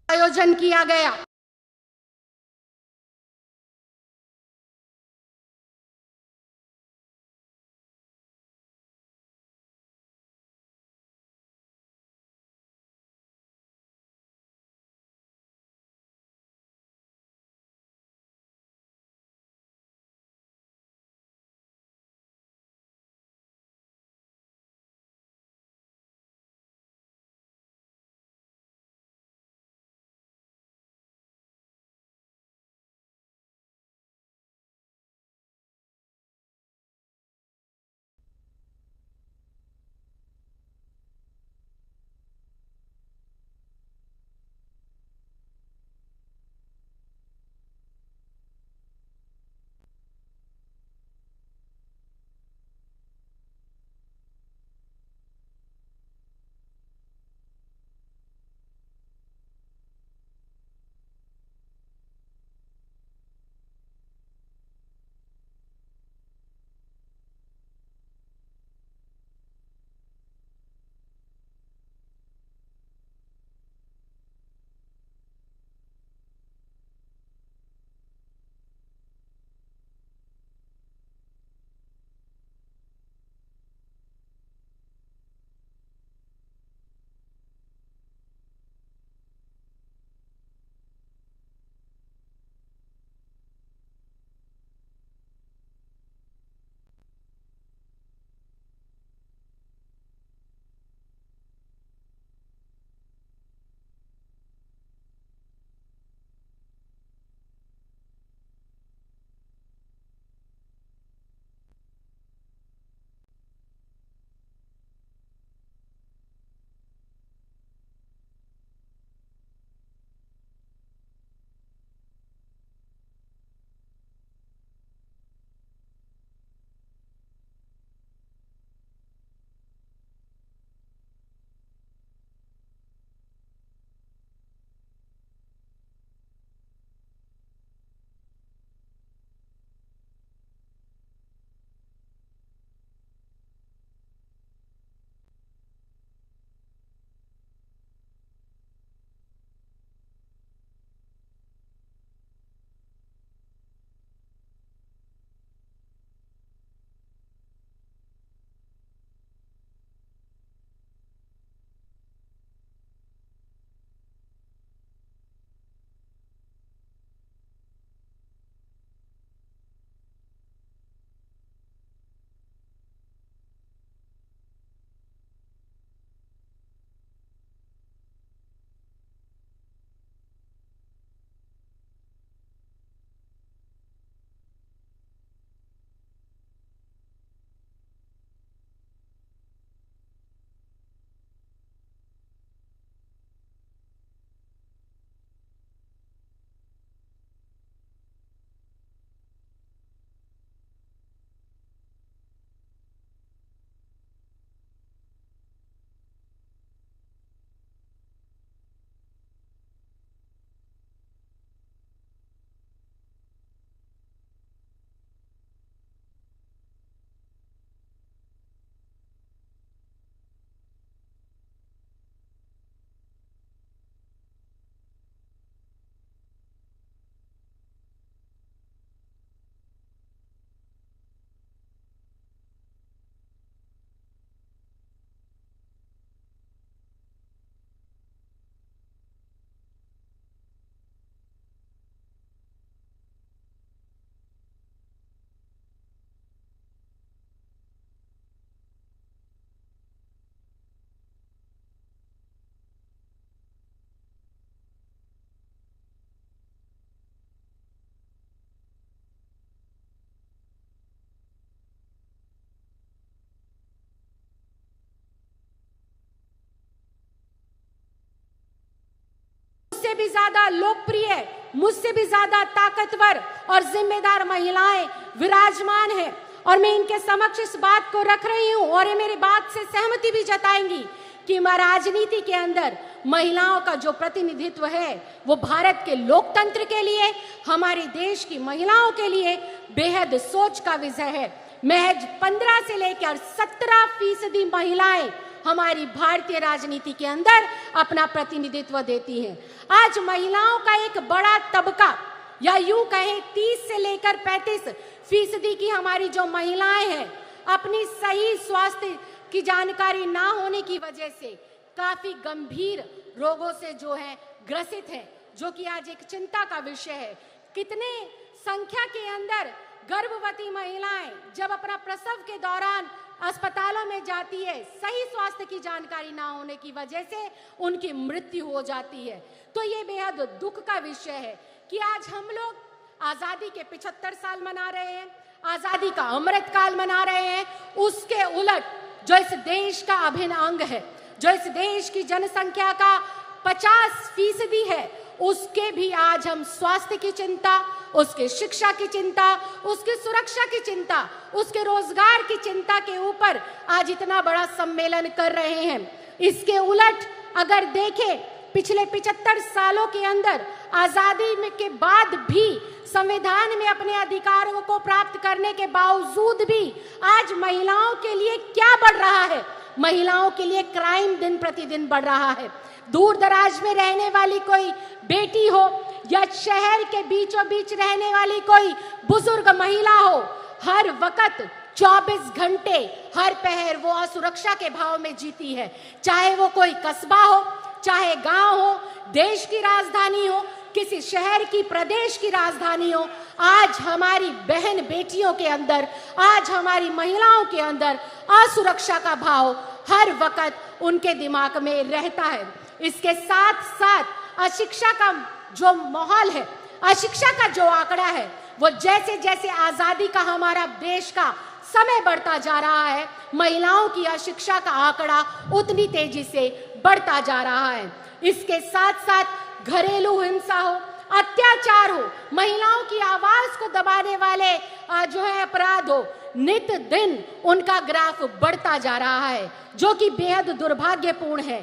आयोजन किया गया। मुझसे भी ज्यादा लोकप्रिय, मुझसे भी ज्यादा ताकतवर और जिम्मेदार महिलाएं विराजमान हैं और मैं इनके समक्ष इस बात को रख रही हूं और ये मेरी बात से सहमति भी जताएंगी कि राजनीति के अंदर महिलाओं का जो प्रतिनिधित्व है वो भारत के लोकतंत्र के लिए, हमारे देश की महिलाओं के लिए बेहद सोच का विषय है। महज 15 से लेकर 17% महिलाएं हमारी भारतीय राजनीति के अंदर अपना प्रतिनिधित्व देती हैं। आज महिलाओं का एक बड़ा तबका, या यूं कहें 30 से लेकर 35% की हमारी जो महिलाएं हैं, अपनी सही स्वास्थ्य की जानकारी ना होने की वजह से काफी गंभीर रोगों से जो है ग्रसित है, जो कि आज एक चिंता का विषय है। कितने संख्या के अंदर गर्भवती महिलाएं जब अपना प्रसव के दौरान अस्पतालों में जाती है, सही स्वास्थ्य की जानकारी ना होने की वजह से उनकी मृत्यु हो जाती है। तो ये बेहद दुख का विषय है कि आज हम लोग आजादी के 75 साल मना रहे हैं, आजादी का अमृत काल मना रहे हैं। उसके उलट जो इस देश का अभिन्न अंग है, जो इस देश की जनसंख्या का 50% है, उसके भी आज हम स्वास्थ्य की चिंता, उसके शिक्षा की चिंता, उसकी सुरक्षा की चिंता, उसके रोजगार की चिंता के ऊपर आज इतना बड़ा सम्मेलन कर रहे हैं। इसके उलट अगर देखें, पिछले 75 सालों के अंदर आजादी में के बाद भी संविधान में अपने अधिकारों को प्राप्त करने के बावजूद भी आज महिलाओं के लिए क्या बढ़ रहा है? महिलाओं के लिए क्राइम दिन प्रतिदिन बढ़ रहा है। दूर दराज में रहने वाली कोई बेटी हो या शहर के बीचों बीच रहने वाली कोई बुजुर्ग महिला हो, हर वक्त 24 घंटे हर पहर वो असुरक्षा के भाव में जीती है। चाहे वो कोई कस्बा हो, चाहे गांव हो, देश की राजधानी हो, किसी शहर की, प्रदेश की राजधानी हो, आज हमारी बहन बेटियों के अंदर, आज हमारी महिलाओं के अंदर असुरक्षा का भाव हर वक्त उनके दिमाग में रहता है। इसके साथ साथ अशिक्षा का जो माहौल है, अशिक्षा का जो आंकड़ा है, वो जैसे जैसे आजादी का हमारा देश का समय बढ़ता जा रहा है, महिलाओं की अशिक्षा का आंकड़ा उतनी तेजी से बढ़ता जा रहा है। इसके साथ साथ घरेलू हिंसा हो, अत्याचार हो, महिलाओं की आवाज को दबाने वाले जो है अपराध हो, नित दिन उनका ग्राफ बढ़ता जा रहा है, जो कि बेहद दुर्भाग्यपूर्ण है।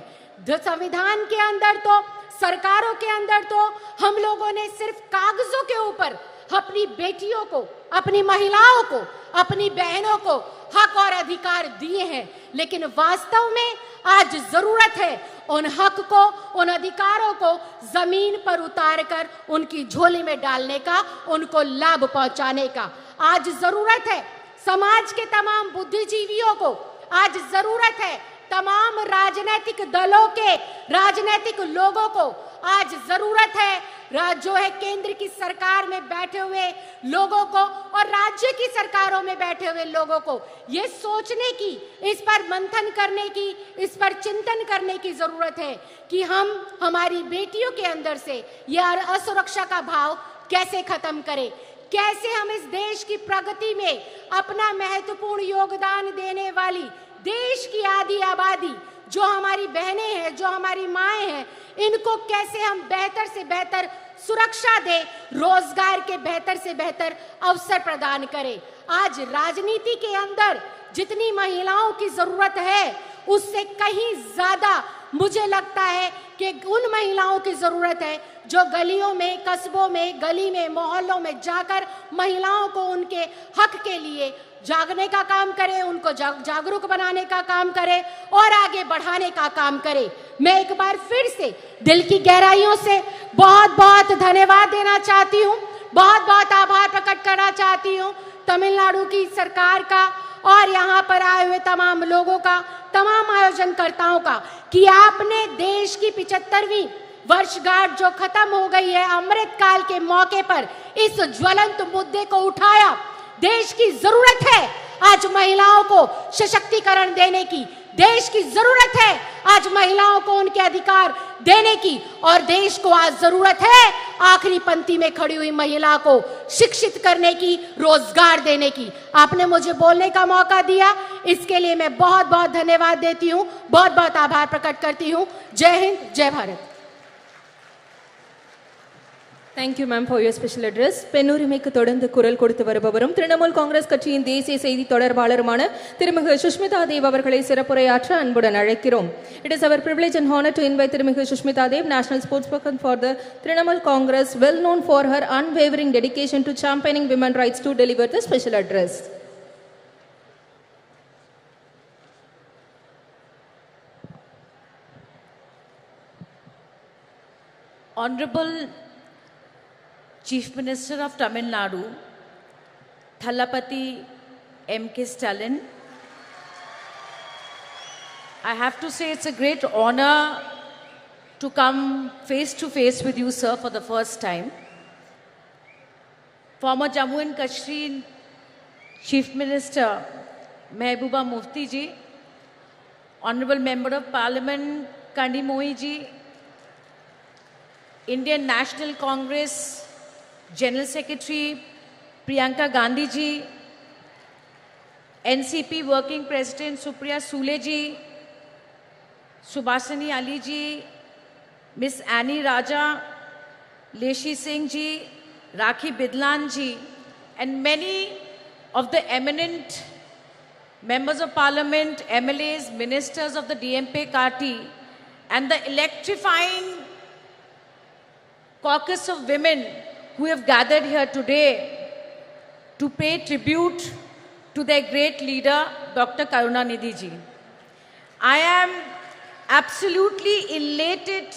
संविधान के अंदर तो, सरकारों के अंदर तो हम लोगों ने सिर्फ कागजों के ऊपर अपनी बेटियों को, अपनी महिलाओं को, अपनी बहनों को हक और अधिकार दिए हैं, लेकिन वास्तव में आज जरूरत है उन हक को, उन अधिकारों को जमीन पर उतारकर उनकी झोली में डालने का, उनको लाभ पहुंचाने का। आज जरूरत है समाज के तमाम बुद्धिजीवियों को, आज जरूरत है तमाम राजनीतिक दलों के राजनीतिक लोगों को, आज जरूरत है जो है केंद्र की सरकार में बैठे हुए लोगों को और राज्य की सरकारों में बैठे हुए लोगों को ये सोचने की, इस पर मंथन करने की, इस पर चिंतन करने की जरूरत है कि हम हमारी बेटियों के अंदर से यह असुरक्षा का भाव कैसे खत्म करें, कैसे हम इस देश की प्रगति में अपना महत्वपूर्ण योगदान देने वाली देश की आधी आबादी जो हमारी बहनें हैं, जो हमारी माएं हैं, इनको कैसे हम बेहतर से बेहतर सुरक्षा दे, रोजगार के बेहतर से बेहतर अवसर प्रदान करें। आज राजनीति के अंदर जितनी महिलाओं की जरूरत है, उससे कहीं ज्यादा मुझे लगता है कि उन महिलाओं की जरूरत है जो गलियों में, कस्बों में, गली में, मोहल्लों में जाकर महिलाओं को उनके हक के लिए जागने का काम करे, उनको जागरूक बनाने का काम करे और आगे बढ़ाने का काम करे। मैं एक बार फिर से दिल की गहराइयों से बहुत बहुत धन्यवाद देना चाहती हूँ, बहुत बहुत आभार प्रकट करना चाहती हूँ तमिलनाडु की सरकार का और यहाँ पर आए हुए तमाम लोगों का, तमाम आयोजनकर्ताओं का, कि आपने देश की 75वीं वर्षगांठ जो खत्म हो गई है, अमृत काल के मौके पर इस ज्वलंत मुद्दे को उठाया। देश की जरूरत है आज महिलाओं को सशक्तिकरण देने की, देश की जरूरत है आज महिलाओं को उनके अधिकार देने की, और देश को आज जरूरत है आखिरी पंक्ति में खड़ी हुई महिला को शिक्षित करने की, रोजगार देने की। आपने मुझे बोलने का मौका दिया, इसके लिए मैं बहुत बहुत धन्यवाद देती हूँ, बहुत बहुत आभार प्रकट करती हूँ। जय हिंद, जय Bharat. Thank you, ma'am, for your special address. பெண்ணுரிமைக்கு தொடர்ந்து குரல் கொடுத்து வருபவரும் திரிணாமுல் காங்கிரஸ் கட்சியின் தேசிய செய்தி தொடர்பாளருமான திருமிகு சுஷ்மிதா தேவ் அவர்களை சிறப்புரையாற்ற அன்புடன் அழைக்கிறோம். It is our privilege and honor to invite திருமிகு Sushmita Dev, national spokesperson for the Trinamool Congress, well known for her unwavering dedication to championing women rights, to deliver the special address. Honorable Chief Minister of Tamil Nadu, Thalapathy mkstalin, I have to say it's a great honor to come face to face with you, sir, for the first time. Former Jammu and Kashmir Chief Minister Mehbooba Mufti ji, Honorable Member of Parliament Kanimozhi ji, Indian National Congress General Secretary Priyanka Gandhi ji, NCP Working President Supriya Sule ji, Subhasini Ali ji, Miss Annie Raja, Leshi Singh ji, Rakhi Bidlan ji, and many of the eminent members of parliament, MLAs, ministers of the DMK party, and the electrifying caucus of women who have gathered here today to pay tribute to their great leader, Dr. Karunanidhi ji. I am absolutely elated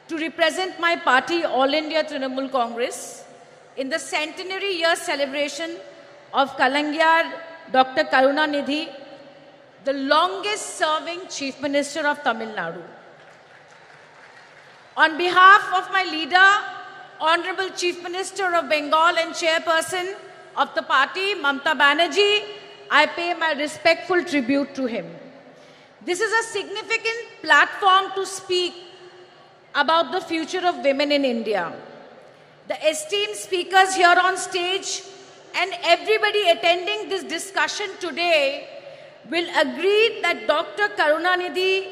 to represent my party, All India Trinamool Congress, in the centenary year celebration of Kalangiyar Dr. Karunanidhi, the longest serving Chief Minister of Tamil Nadu. On behalf of my leader, Honorable Chief Minister of Bengal and Chairperson of the party, Mamata Banerjee, I pay my respectful tribute to him. This is a significant platform to speak about the future of women in India. The esteemed speakers here on stage and everybody attending this discussion today will agree that Dr. Karunanidhi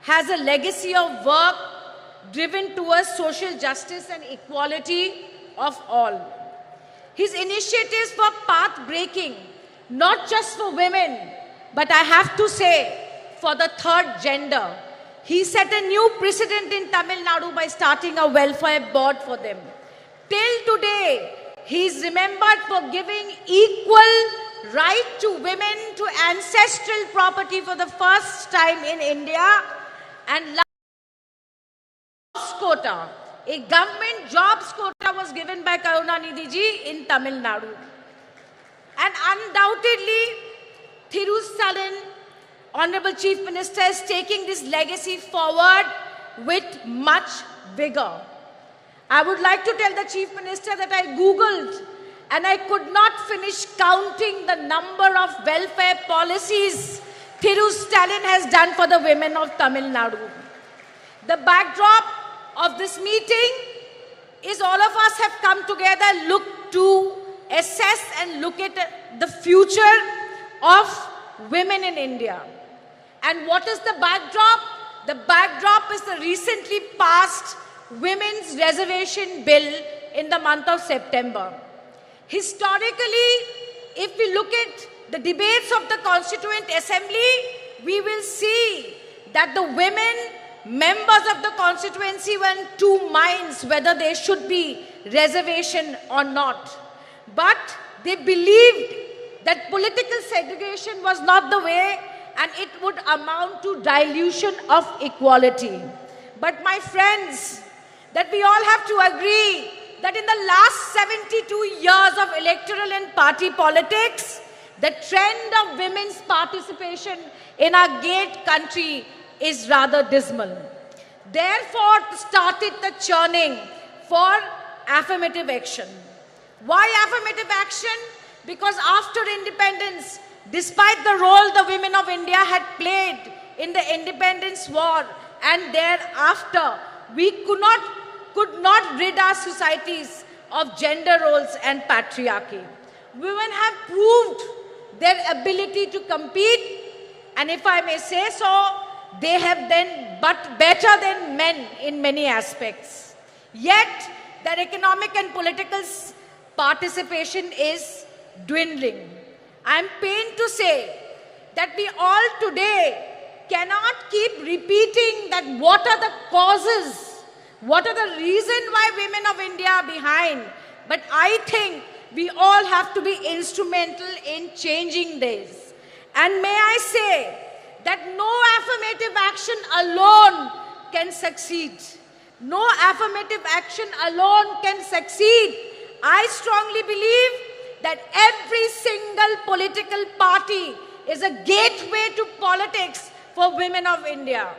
has a legacy of work driven towards social justice and equality of all. His initiatives were path-breaking, not just for women, but I have to say, for the third gender. He set a new precedent in Tamil Nadu by starting a welfare board for them. Till today, he is remembered for giving equal right to women to ancestral property for the first time in India, and jobs quota, a government jobs quota was given by Karunanidhi ji in Tamil Nadu. And undoubtedly, Stalin, Honorable Chief Minister, is taking this legacy forward with much vigor. I would like to tell the Chief Minister that I Googled and I could not finish counting the number of welfare policies Stalin has done for the women of Tamil Nadu. The backdrop of this meeting is all of us have come together, look to assess and look at the future of women in India. And what is the backdrop? The backdrop is the recently passed Women's Reservation Bill in the month of September. Historically, if we look at the debates of the Constituent Assembly, we will see that the women members of the constituency were in two minds whether there should be reservation or not. But they believed that political segregation was not the way and it would amount to dilution of equality. But my friends, that we all have to agree that in the last 72 years of electoral and party politics, the trend of women's participation in our great country is rather dismal. Therefore, started the churning for affirmative action. Why affirmative action? Because after independence, despite the role the women of India had played in the independence war and thereafter, we could not rid our societies of gender roles and patriarchy. Women have proved their ability to compete, and if I may say so, they have done but better than men in many aspects. Yet, their economic and political participation is dwindling. I am pained to say that we all today cannot keep repeating that what are the causes, what are the reasons why women of India are behind. But I think we all have to be instrumental in changing this. And may I say that no affirmative action alone can succeed. No affirmative action alone can succeed. I strongly believe that every single political party is a gateway to politics for women of India.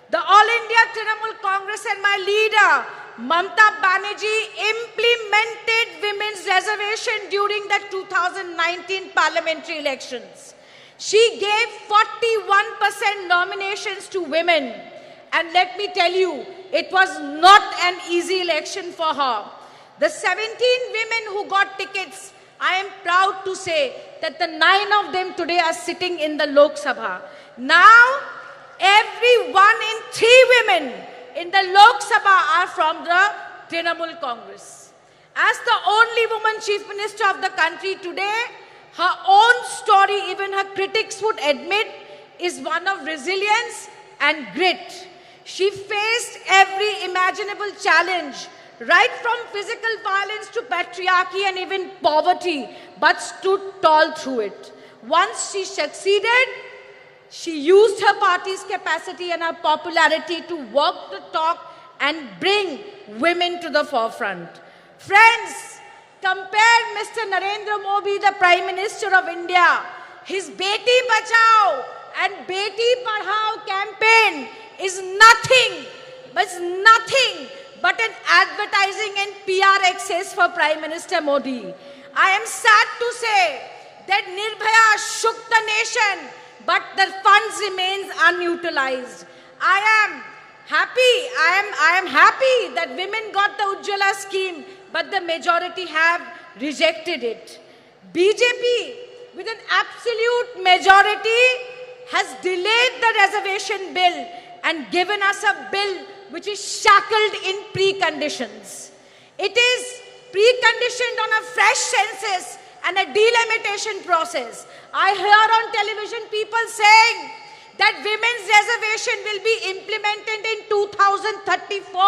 The All India Trinamool Congress and my leader, Mamta Banerjee, implemented women's reservation during the 2019 parliamentary elections. She gave 41% nominations to women. And let me tell you, it was not an easy election for her. The 17 women who got tickets, I am proud to say that the 9 of them today are sitting in the Lok Sabha. Now, every 1 in 3 women in the Lok Sabha are from the Trinamool Congress. As the only woman chief minister of the country today, her own story, even her critics would admit, is one of resilience and grit. She faced every imaginable challenge, right from physical violence to patriarchy and even poverty, but stood tall through it. Once she succeeded, she used her party's capacity and her popularity to walk the talk and bring women to the forefront. Friends, compare Mr. Narendra Modi, the Prime Minister of India. His Beti Bachao and Beti Padhao campaign is nothing but an advertising and PR excess for Prime Minister Modi. I am sad to say that Nirbhaya shook the nation, but the funds remains unutilized. I am happy that women got the Ujjwala scheme, but the majority have rejected it. BJP, with an absolute majority, has delayed the reservation bill and given us a bill which is shackled in preconditions. It is preconditioned on a fresh census and a delimitation process. I hear on television people saying that women's reservation will be implemented in 2034.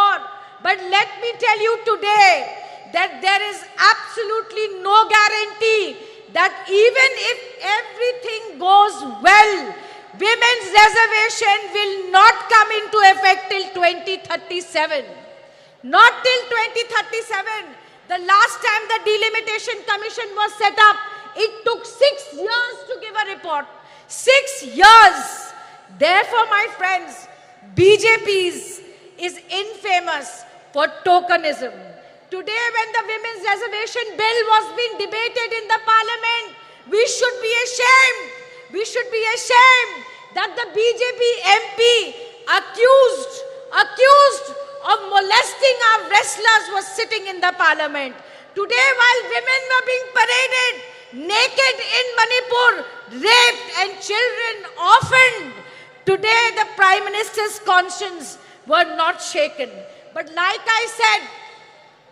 But let me tell you today that there is absolutely no guarantee that even if everything goes well, women's reservation will not come into effect till 2037. Not till 2037. The last time the Delimitation Commission was set up, it took 6 years to give a report. 6 years. Therefore, my friends, BJP is infamous for tokenism. Today, when the women's reservation bill was being debated in the parliament, we should be ashamed. We should be ashamed that the BJP MP accused of molesting our wrestlers was sitting in the parliament. Today, while women were being paraded naked in Manipur, raped and children orphaned, today the Prime Minister's conscience were not shaken. But like I said,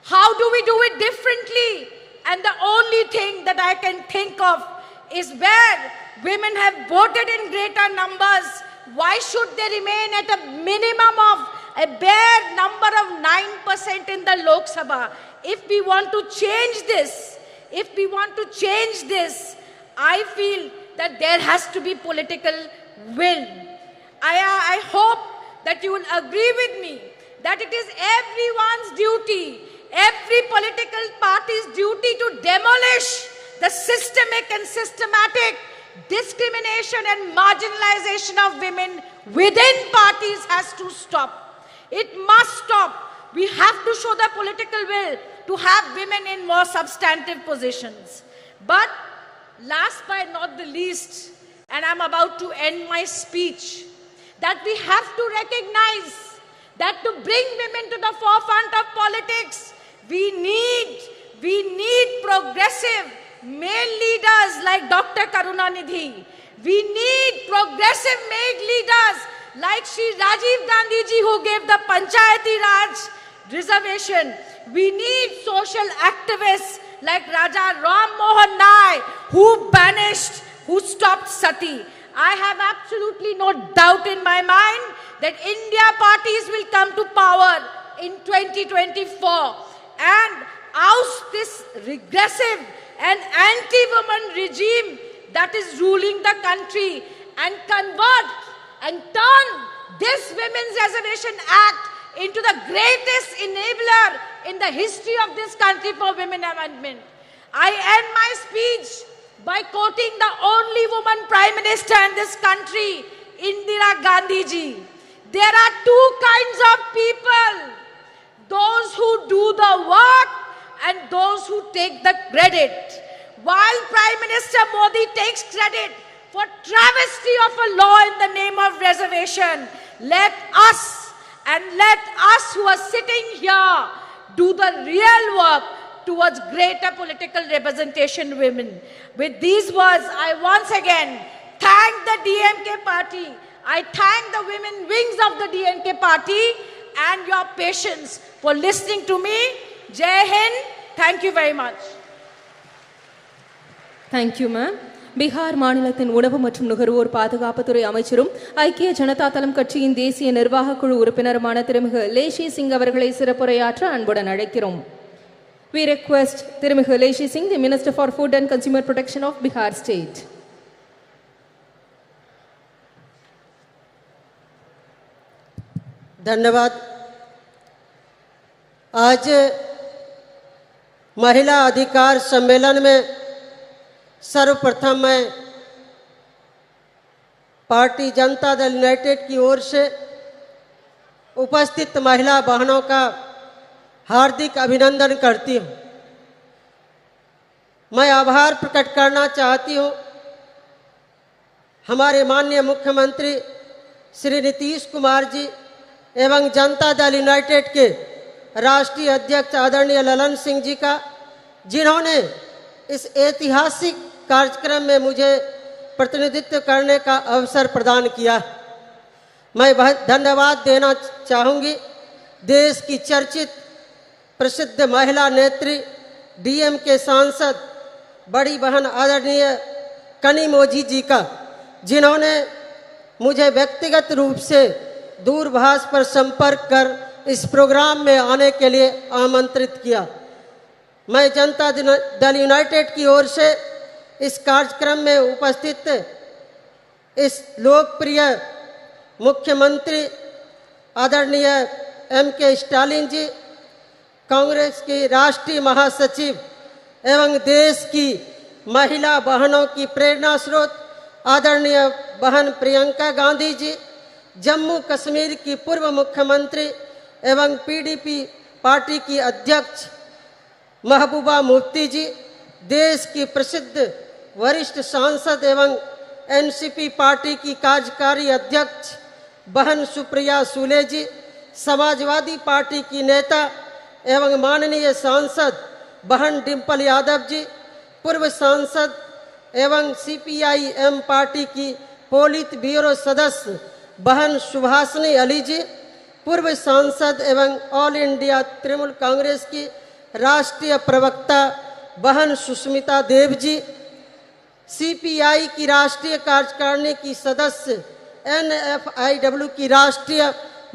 how do we do it differently? And the only thing that I can think of is where women have voted in greater numbers, why should they remain at a minimum of a bare number of 9% in the Lok Sabha? If we want to change this, I feel that there has to be political will. I hope that you will agree with me that it is everyone's duty, every political party's duty to demolish the systemic and systematic discrimination and marginalization of women within parties has to stop. It must stop. We have to show the political will to have women in more substantive positions. But last but not the least, and I'm about to end my speech, that we have to recognize that to bring women to the forefront of politics, we need progressive male leaders like Dr. Karunanidhi. We need progressive male leaders like Shri Rajiv Gandhi ji, who gave the Panchayati Raj reservation. We need social activists like Raja Ram Mohan Nai, who stopped sati. I have absolutely no doubt in my mind that India parties will come to power in 2024 and oust this regressive and anti-woman regime that is ruling the country and convert and turn this Women's Reservation Act into the greatest enabler in the history of this country for women amendment. I end my speech by quoting the only woman Prime Minister in this country, Indira Gandhi ji. There are two kinds of people, those who do the work and those who take the credit. While Prime Minister Modi takes credit for travesty of a law in the name of reservation, let us who are sitting here do the real work towards greater political representation of women. With these words, I once again thank the DMK party. I thank the women wings of the DMK party and your patience for listening to me. Jai Hind. Thank you very much. Thank you, ma'am. Bihar மாநிலத்தின் உணவு மற்றும் நுகர்வோர் பாதுகாப்புத்துறை அமைச்சரும் ஐக்கிய ஜனதா தளம் கட்சியின் தேசிய நிர்வாக குழு உறுப்பினருமான திருமிகு லேஷி சிங் அவர்களை சிறப்புரையாற்ற அன்புடன் அழைக்கிறோம். We request திருமிகு லேஷி Singh, the Minister for Food and Consumer Protection of Bihar State. धन्यवाद। आज महिला अधिकार सम्मेलन में सर्वप्रथम मैं पार्टी जनता दल यूनाइटेड की ओर से उपस्थित महिला बहनों का हार्दिक अभिनंदन करती हूँ। मैं आभार प्रकट करना चाहती हूँ हमारे माननीय मुख्यमंत्री श्री नीतीश कुमार जी एवं जनता दल यूनाइटेड के राष्ट्रीय अध्यक्ष आदरणीय ललन सिंह जी का, जिन्होंने इस ऐतिहासिक कार्यक्रम में मुझे प्रतिनिधित्व करने का अवसर प्रदान किया। मैं धन्यवाद देना चाहूँगी देश की चर्चित प्रसिद्ध महिला नेत्री DMK सांसद बड़ी बहन आदरणीय कनिमोझी जी का, जिन्होंने मुझे व्यक्तिगत रूप से दूरभाष पर संपर्क कर इस प्रोग्राम में आने के लिए आमंत्रित किया। मैं जनता दल यूनाइटेड की ओर से इस कार्यक्रम में उपस्थित इस लोकप्रिय मुख्यमंत्री आदरणीय mkstalin जी, कांग्रेस की राष्ट्रीय महासचिव एवं देश की महिला बहनों की प्रेरणा स्रोत आदरणीय बहन प्रियंका गांधी जी, जम्मू कश्मीर की पूर्व मुख्यमंत्री एवं PDP पार्टी की अध्यक्ष महबूबा मुफ्ती जी, देश की प्रसिद्ध वरिष्ठ सांसद एवं NCP पार्टी की कार्यकारी अध्यक्ष बहन सुप्रिया सूले जी, समाजवादी पार्टी की नेता एवं माननीय सांसद बहन डिम्पल यादव जी, पूर्व सांसद एवं CPIM पार्टी की पोलित ब्यूरो सदस्य बहन सुभाषिनी अली जी, पूर्व सांसद एवं ऑल इंडिया तृणमूल कांग्रेस की राष्ट्रीय प्रवक्ता बहन सुष्मिता देव जी, CPI की राष्ट्रीय कार्यकारिणी की सदस्य NFIW की राष्ट्रीय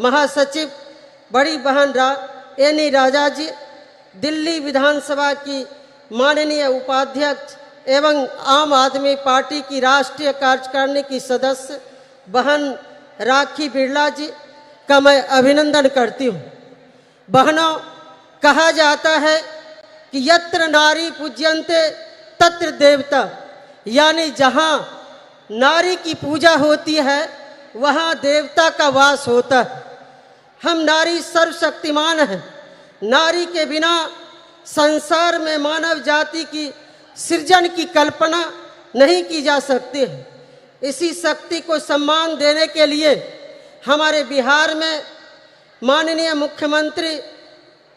महासचिव बड़ी बहन एनी राजा जी, दिल्ली विधानसभा की माननीय उपाध्यक्ष एवं आम आदमी पार्टी की राष्ट्रीय कार्यकारिणी की सदस्य बहन राखी बिरला जी का मैं अभिनंदन करती हूँ। बहनों, कहा जाता है कि यत्र नारी पूज्यन्ते तत्र देवता, यानी जहाँ नारी की पूजा होती है वहाँ देवता का वास होता है। हम नारी सर्वशक्तिमान हैं। नारी के बिना संसार में मानव जाति की सृजन की कल्पना नहीं की जा सकती है। इसी शक्ति को सम्मान देने के लिए हमारे बिहार में माननीय मुख्यमंत्री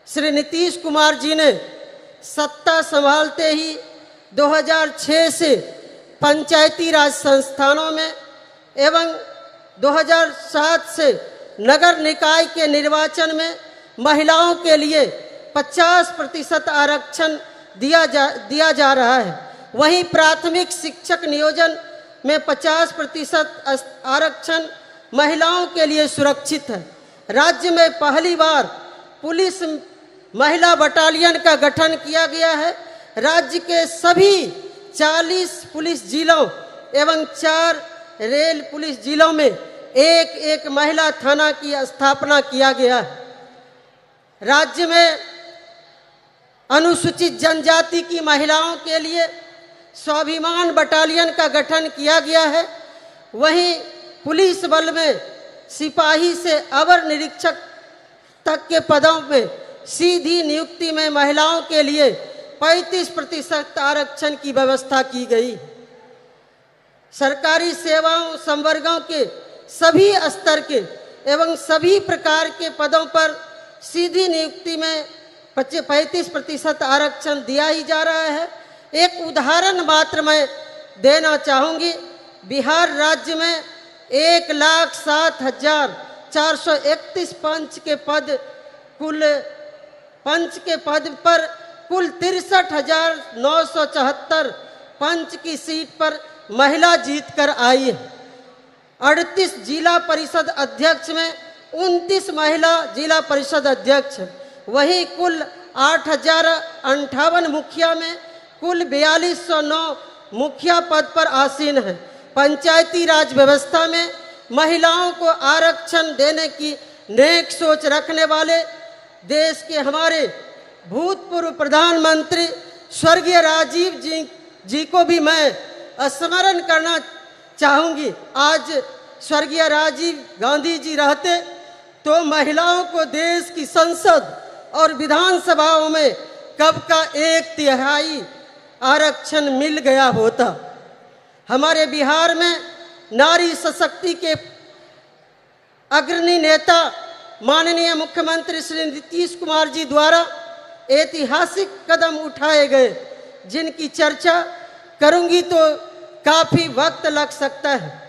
श्री नीतीश कुमार जी ने सत्ता संभालते ही 2006 से पंचायती राज संस्थानों में एवं 2007 से नगर निकाय के निर्वाचन में महिलाओं के लिए 50% आरक्षण दिया जा रहा है। वहीं प्राथमिक शिक्षक नियोजन में 50% आरक्षण महिलाओं के लिए सुरक्षित है। राज्य में पहली बार पुलिस महिला बटालियन का गठन किया गया है। राज्य के सभी 40 पुलिस जिलों एवं 4 रेल पुलिस जिलों में एक महिला थाना की स्थापना किया गया है। राज्य में अनुसूचित जनजाति की महिलाओं के लिए स्वाभिमान बटालियन का गठन किया गया है। वहीं पुलिस बल में सिपाही से अवर निरीक्षक तक के पदों में सीधी नियुक्ति में महिलाओं के लिए 35% आरक्षण की व्यवस्था की गई। सरकारी सेवाओं संवर्गों के सभी स्तर के एवं सभी प्रकार के पदों पर सीधी नियुक्ति में 35% आरक्षण दिया ही जा रहा है। एक उदाहरण मात्र मैं देना चाहूँगी। बिहार राज्य में 1,07,431 पंच के पद पर कुल 63,974 पंच की सीट पर महिला जीतकर आई है। 38 जिला परिषद अध्यक्ष में 29 महिला जिला परिषद अध्यक्ष। वहीं कुल 8,058 मुखिया में कुल 4209 मुखिया पद पर आसीन है। पंचायती राज व्यवस्था में महिलाओं को आरक्षण देने की नेक सोच रखने वाले देश के हमारे भूतपूर्व प्रधानमंत्री स्वर्गीय राजीव जी को भी मैं स्मरण करना चाहूँगी। आज स्वर्गीय राजीव गांधी जी रहते तो महिलाओं को देश की संसद और विधानसभाओं में कब का 1/3 आरक्षण मिल गया होता। हमारे बिहार में नारी सशक्ति के अग्रणी नेता माननीय मुख्यमंत्री श्री नीतीश कुमार जी द्वारा ऐतिहासिक कदम उठाए गए, जिनकी चर्चा करूंगी तो काफी वक्त लग सकता है।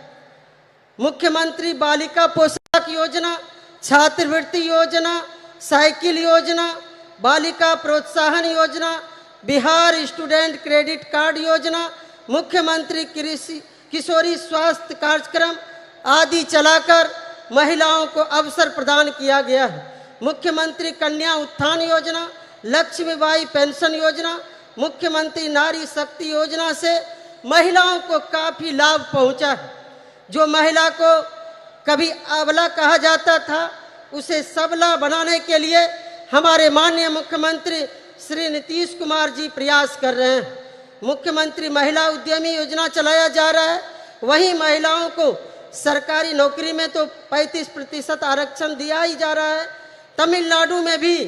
मुख्यमंत्री बालिका पोशाक योजना, छात्रवृत्ति योजना, साइकिल योजना, बालिका प्रोत्साहन योजना, बिहार स्टूडेंट क्रेडिट कार्ड योजना, मुख्यमंत्री किशोरी स्वास्थ्य कार्यक्रम आदि चलाकर महिलाओं को अवसर प्रदान किया गया है। मुख्यमंत्री कन्या उत्थान योजना, लक्ष्मीबाई पेंशन योजना, मुख्यमंत्री नारी शक्ति योजना से महिलाओं को काफ़ी लाभ पहुंचा है। जो महिला को कभी अबला कहा जाता था, उसे सबला बनाने के लिए हमारे माननीय मुख्यमंत्री श्री नीतीश कुमार जी प्रयास कर रहे हैं। मुख्यमंत्री महिला उद्यमी योजना चलाया जा रहा है। वहीं महिलाओं को सरकारी नौकरी में तो 35% आरक्षण दिया ही जा रहा है। तमिलनाडु में भी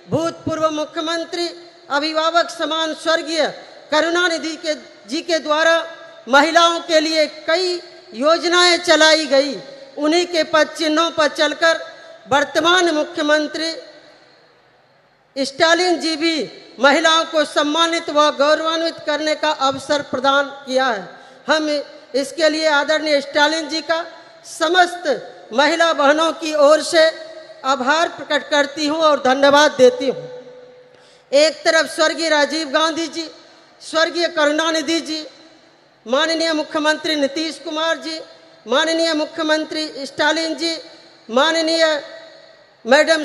भूतपूर्व मुख्यमंत्री अभिभावक समान स्वर्गीय करुणानिधि जी के द्वारा महिलाओं के लिए कई योजनाएं चलाई गई। उन्हीं के पद चिन्हों पर चलकर वर्तमान मुख्यमंत्री स्टालिन जी भी महिलाओं को सम्मानित व गौरवान्वित करने का अवसर प्रदान किया है। हम इसके लिए आदरणीय स्टालिन जी का समस्त महिला बहनों की ओर से आभार प्रकट करती हूं और धन्यवाद देती हूं। एक तरफ स्वर्गीय राजीव गांधी जी, स्वर्गीय करुणानिधि जी, माननीय मुख्यमंत्री नीतीश कुमार जी, माननीय मुख्यमंत्री स्टालिन जी, माननीय मैडम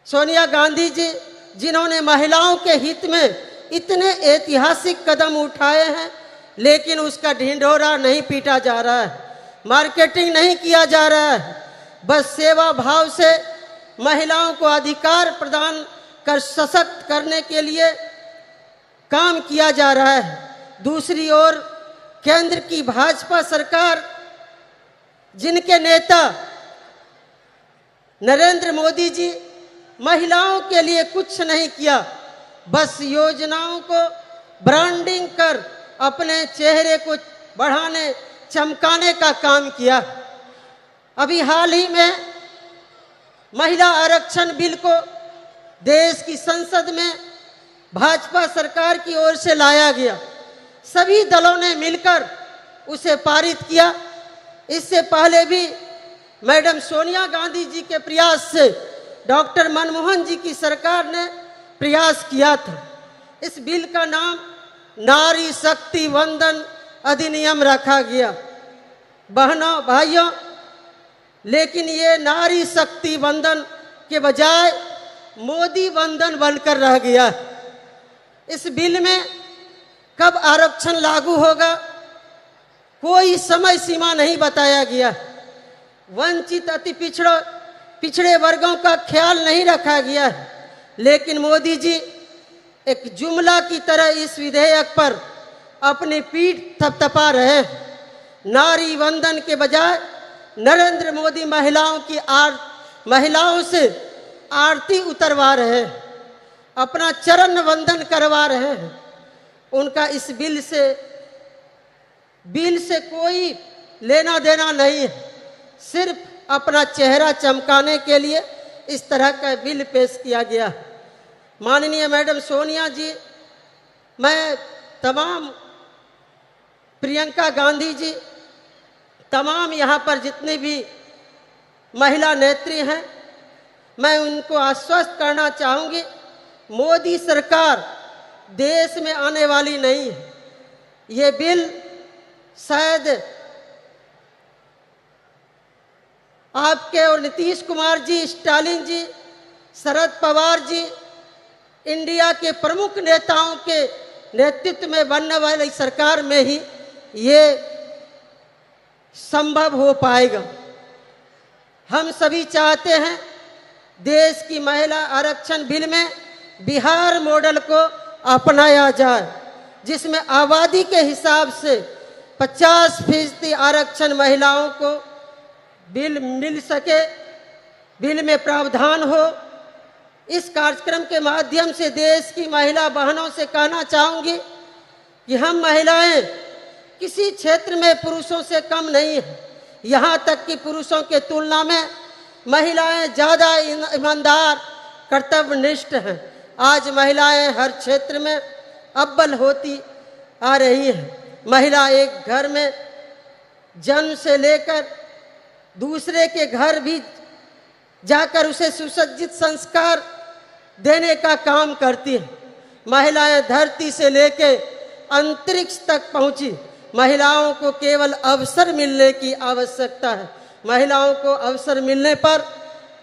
सोनिया गांधी जी, जिन्होंने महिलाओं के हित में इतने ऐतिहासिक कदम उठाए हैं, लेकिन उसका ढिंढोरा नहीं पीटा जा रहा है, मार्केटिंग नहीं किया जा रहा है। बस सेवा भाव से महिलाओं को अधिकार प्रदान कर सशक्त करने के लिए काम किया जा रहा है। दूसरी ओर केंद्र की भाजपा सरकार, जिनके नेता नरेंद्र मोदी जी महिलाओं के लिए कुछ नहीं किया, बस योजनाओं को ब्रांडिंग कर अपने चेहरे को बढ़ाने चमकाने का काम किया। अभी हाल ही में महिला आरक्षण बिल को देश की संसद में भाजपा सरकार की ओर से लाया गया। सभी दलों ने मिलकर उसे पारित किया। इससे पहले भी मैडम सोनिया गांधी जी के प्रयास से डॉक्टर मनमोहन जी की सरकार ने प्रयास किया था। इस बिल का नाम नारी शक्ति वंदन अधिनियम रखा गया। बहनों भाइयों, लेकिन ये नारी शक्ति वंदन के बजाय मोदी वंदन बनकर रह गया। इस बिल में कब आरक्षण लागू होगा, कोई समय सीमा नहीं बताया गया। वंचित अति पिछड़ों पिछड़े वर्गों का ख्याल नहीं रखा गया है, लेकिन मोदी जी एक जुमला की तरह इस विधेयक पर अपनी पीठ थपथपा रहे हैं। नारी वंदन के बजाय नरेंद्र मोदी महिलाओं से आरती उतरवा रहे हैं, अपना चरण वंदन करवा रहे हैं। उनका इस बिल से कोई लेना देना नहीं है, सिर्फ अपना चेहरा चमकाने के लिए इस तरह का बिल पेश किया गया। माननीय मैडम सोनिया जी, मैं तमाम प्रियंका गांधी जी, तमाम यहाँ पर जितनी भी महिला नेत्री हैं, मैं उनको आश्वस्त करना चाहूँगी, मोदी सरकार देश में आने वाली नहीं है। ये बिल शायद आपके और नीतीश कुमार जी, स्टालिन जी, शरद पवार जी, इंडिया के प्रमुख नेताओं के नेतृत्व में बनने वाली सरकार में ही ये संभव हो पाएगा। हम सभी चाहते हैं देश की महिला आरक्षण बिल में बिहार मॉडल को अपनाया जाए, जिसमें आबादी के हिसाब से 50% आरक्षण महिलाओं को बिल मिल सके, बिल में प्रावधान हो। इस कार्यक्रम के माध्यम से देश की महिला बहनों से कहना चाहूँगी कि हम महिलाएं किसी क्षेत्र में पुरुषों से कम नहीं है। यहाँ तक कि पुरुषों के तुलना में महिलाएं ज़्यादा ईमानदार, कर्तव्यनिष्ठ हैं। आज महिलाएं हर क्षेत्र में अव्वल होती आ रही है। महिला एक घर में जन्म से लेकर दूसरे के घर भी जाकर उसे सुसज्जित संस्कार देने का काम करती है। महिलाएं धरती से लेकर अंतरिक्ष तक पहुंची। महिलाओं को केवल अवसर मिलने की आवश्यकता है। महिलाओं को अवसर मिलने पर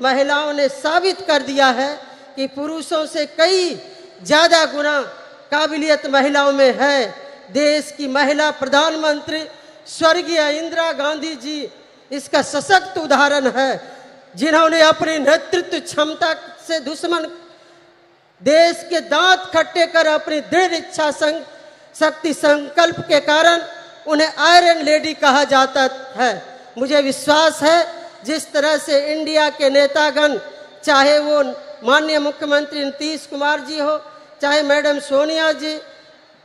महिलाओं ने साबित कर दिया है कि पुरुषों से कई ज़्यादा गुना काबिलियत महिलाओं में है। देश की महिला प्रधानमंत्री स्वर्गीय इंदिरा गांधी जी इसका सशक्त उदाहरण है, जिन्होंने अपनी नेतृत्व क्षमता से दुश्मन देश के दांत खट्टे कर अपनी दृढ़ इच्छा शक्ति संकल्प के कारण उन्हें आयरन लेडी कहा जाता है। मुझे विश्वास है जिस तरह से इंडिया के नेतागण, चाहे वो माननीय मुख्यमंत्री नीतीश कुमार जी हो, चाहे मैडम सोनिया जी,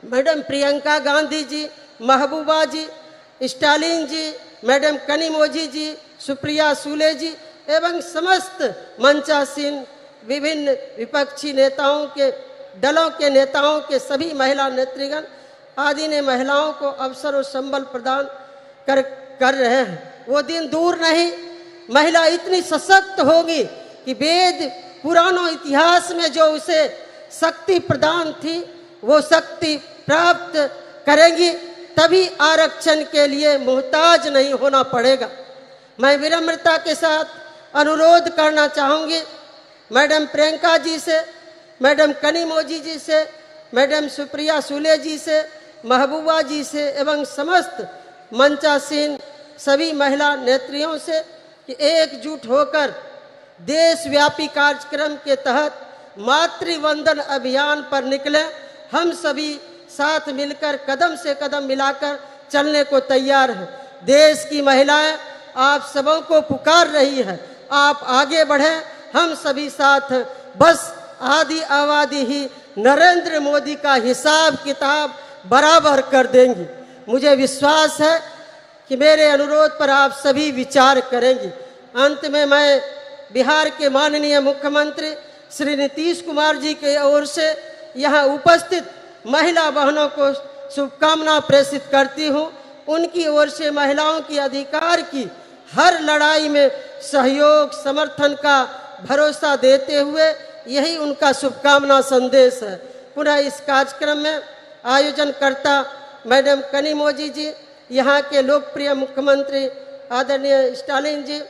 मैडम प्रियंका गांधी जी, महबूबा जी, स्टालिन जी, मैडम कनिमोझी जी, सुप्रिया सूले जी एवं समस्त मंचासीन विभिन्न विपक्षी नेताओं के दलों के नेताओं के सभी महिला नेतृगण आदि ने महिलाओं को अवसर और संबल प्रदान कर रहे हैं। वो दिन दूर नहीं, महिला इतनी सशक्त होगी कि वेद पुरानों इतिहास में जो उसे शक्ति प्रदान थी वो शक्ति प्राप्त करेंगी, तभी आरक्षण के लिए मोहताज नहीं होना पड़ेगा। मैं विनम्रता के साथ अनुरोध करना चाहूँगी मैडम प्रियंका जी से, मैडम कनिमोझी जी से, मैडम सुप्रिया सूले जी से, महबूबा जी से एवं समस्त मंचासीन सभी महिला नेत्रियों से कि एकजुट होकर देशव्यापी कार्यक्रम के तहत मातृवंदन अभियान पर निकलें। हम सभी साथ मिलकर कदम से कदम मिलाकर चलने को तैयार हैं। देश की महिलाएं आप सबों को पुकार रही है, आप आगे बढ़ें, हम सभी साथ हैं। बस आदि आबादी ही नरेंद्र मोदी का हिसाब किताब बराबर कर देंगी। मुझे विश्वास है कि मेरे अनुरोध पर आप सभी विचार करेंगी। अंत में मैं बिहार के माननीय मुख्यमंत्री श्री नीतीश कुमार जी के ओर से यहाँ उपस्थित महिला बहनों को शुभकामना प्रेषित करती हूँ। उनकी ओर से महिलाओं की अधिकार की हर लड़ाई में सहयोग समर्थन का भरोसा देते हुए यही उनका शुभकामना संदेश है। पुनः इस कार्यक्रम में आयोजनकर्ता मैडम कनिमोझी जी, यहाँ के लोकप्रिय मुख्यमंत्री आदरणीय स्टालिन जी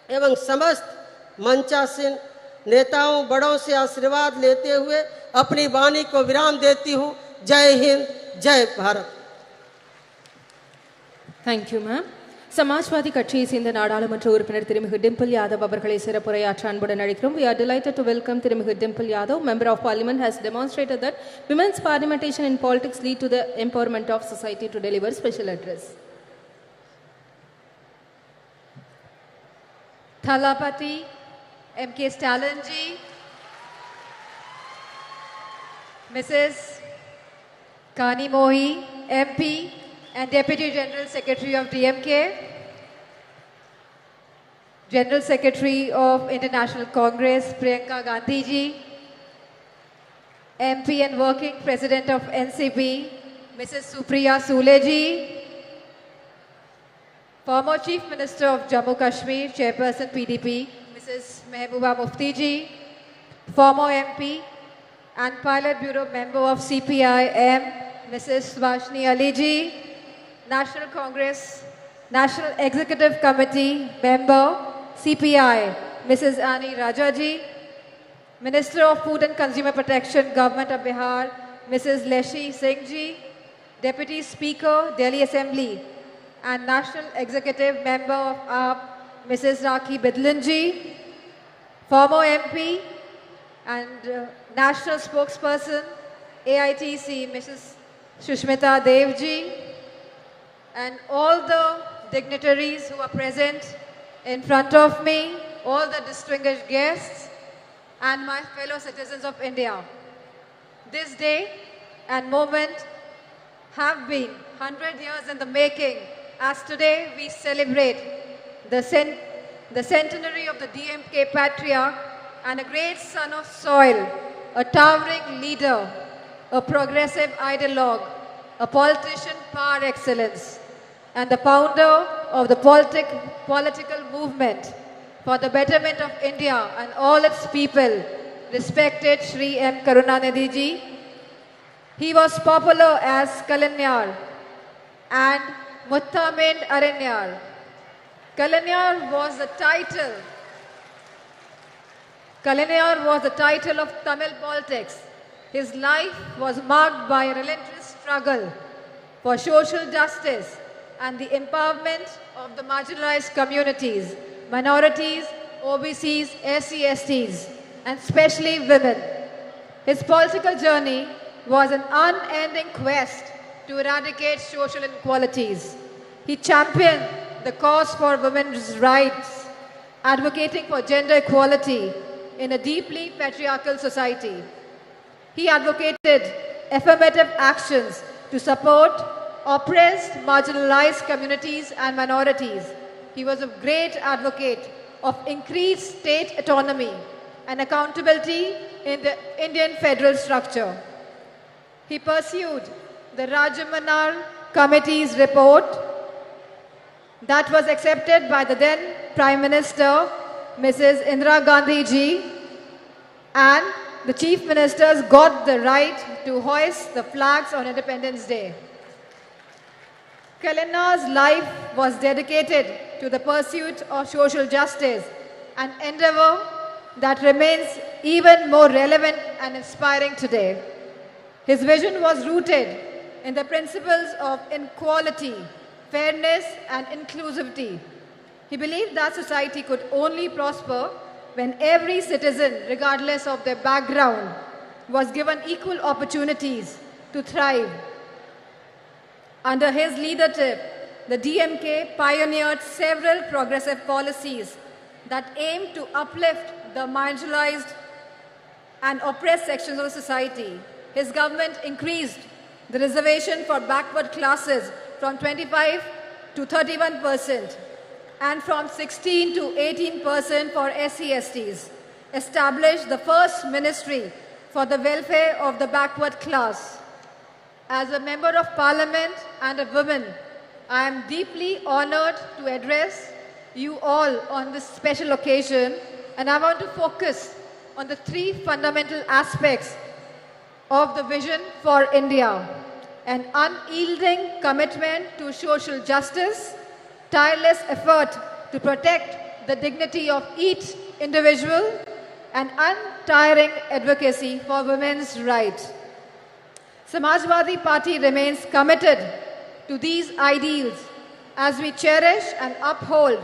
एवं समस्त मंचासीन नेताओं बड़ों से आशीर्वाद लेते हुए अपनी वाणी को विराम देती हूँ। जय हिंद, जय Bharat. Thank you ma'am. Samajwadi கட்சியை சேர்ந்த நாடாளுமன்ற உறுப்பினர் திருமிகு டிம்பிள் யாதவ் அவர்களை சிறப்புரையாற்ற அன்புடன் அழைக்கிறோம். We are delighted to welcome திருமிகு Dimple Yadav. Member of Parliament has demonstrated that women's parliamentation in politics lead to the empowerment of society to deliver special address. Thalapati mkstalin ji, Mrs. Kanimozhi, MP and Deputy General Secretary of DMK, General Secretary of International Congress, Priyanka Gandhi ji, MP and Working President of NCP, Mrs. Supriya Sule ji, former Chief Minister of Jammu Kashmir, Chairperson PDP, Mrs. Mehbooba Mufti ji, former MP and Pilot Bureau Member of CPI-M, Mrs. Subhashini Ali ji, National Congress, National Executive Committee Member, CPI, Mrs. Ani Raja ji, Minister of Food and Consumer Protection, Government of Bihar, Mrs. Leshi Singh ji, Deputy Speaker, Delhi Assembly, and National Executive Member of AAP, Mrs. Rakhi Bidlan ji, former MP and National Spokesperson, AITC, Mrs. Sushmita Dev ji, and all the dignitaries who are present in front of me, all the distinguished guests, and my fellow citizens of India. This day and moment have been 100 years in the making, as today we celebrate the centenary of the DMK patriarch and a great son of soil, a towering leader, a progressive ideologue, a politician par excellence, and the founder of the political movement for the betterment of India and all its people, respected Shri M. Karunanidhi ji. He was popular as Kalanyar and Muttamind Aranyar. Kalanyar was the title of Tamil politics. His life was marked by a relentless struggle for social justice and the empowerment of the marginalized communities, minorities, OBCs, SC/STs, and especially women. His political journey was an unending quest to eradicate social inequalities. He championed the cause for women's rights, advocating for gender equality in a deeply patriarchal society. He advocated affirmative actions to support oppressed, marginalized communities and minorities. He was a great advocate of increased state autonomy and accountability in the Indian federal structure. He pursued the Rajamanar Committee's report that was accepted by the then Prime Minister, Mrs. Indira Gandhi ji, and the Chief Ministers got the right to hoist the flags on Independence Day. Kalanar's life was dedicated to the pursuit of social justice, an endeavor that remains even more relevant and inspiring today. His vision was rooted in the principles of equality, fairness, and inclusivity. He believed that society could only prosper when every citizen, regardless of their background, was given equal opportunities to thrive. Under his leadership, the DMK pioneered several progressive policies that aimed to uplift the marginalized and oppressed sections of society. His government increased the reservation for backward classes from 25 to 31% and from 16 to 18% for SC/STs, established the first ministry for the welfare of the backward class. As a member of parliament and a woman, I am deeply honored to address you all on this special occasion, and I want to focus on the three fundamental aspects of the vision for India: an unyielding commitment to social justice, tireless effort to protect the dignity of each individual, and untiring advocacy for women's rights. Samajwadi Party remains committed to these ideals as we cherish and uphold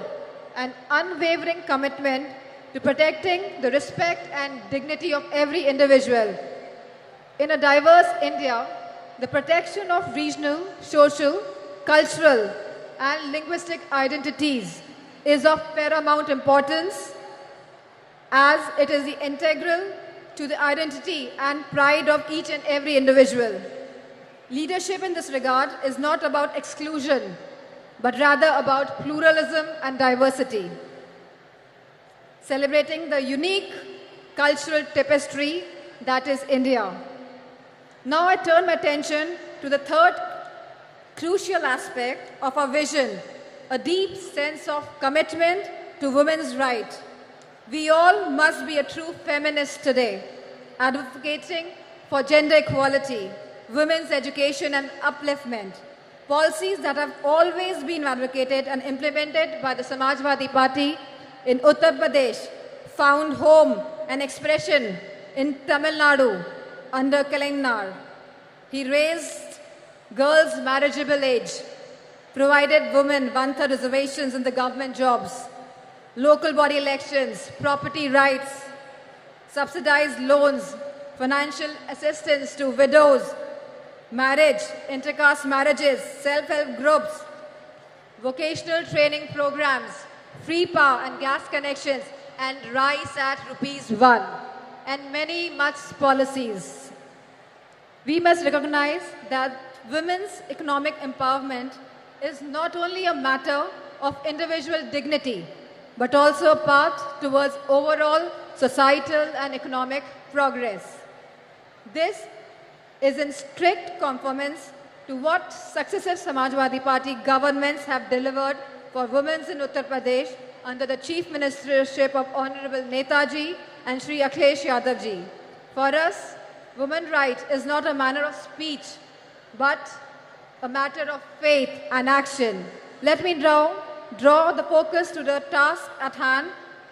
an unwavering commitment to protecting the respect and dignity of every individual. In a diverse India, the protection of regional, social, cultural, and linguistic identities is of paramount importance, as it is integral to the identity and pride of each and every individual. Leadership in this regard is not about exclusion, but rather about pluralism and diversity. Celebrating the unique cultural tapestry that is India. Now I turn my attention to the third crucial aspect of our vision, a deep sense of commitment to women's rights. We all must be a true feminist today, advocating for gender equality, women's education and upliftment, policies that have always been advocated and implemented by the Samajwadi Party in Uttar Pradesh, found home and expression in Tamil Nadu under Kalainar. He raised girls' marriageable age, provided women one-third reservations in the government jobs, local body elections, property rights, subsidized loans, financial assistance to widows, marriage, intercaste marriages, self-help groups, vocational training programs, free power and gas connections, and rice at ₹1, and many much policies. We must recognize that women's economic empowerment is not only a matter of individual dignity, but also a path towards overall societal and economic progress. This is in strict conformance to what successive Samajwadi Party governments have delivered for women in Uttar Pradesh under the Chief Ministership of Honorable Netaji and Shri Akhilesh Yadav ji. For us, women's rights is not a manner of speech, but a matter of faith and action. Let me draw the focus to the task at hand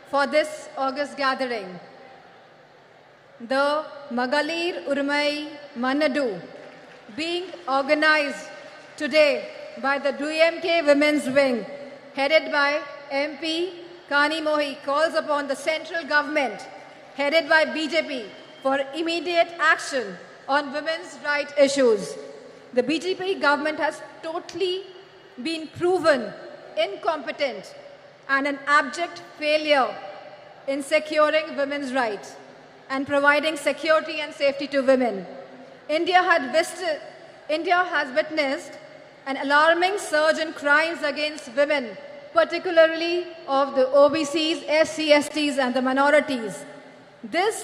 for this August gathering. The Magalir, Urimai, Maanadu, being organized today by the DMK Women's Wing, headed by MP Kanimozhi, calls upon the central government, headed by BJP, for immediate action on women's rights issues. The BJP government has totally been proven incompetent and an abject failure in securing women's rights and providing security and safety to women. India has witnessed an alarming surge in crimes against women, particularly of the OBCs, SC, STs and the minorities. This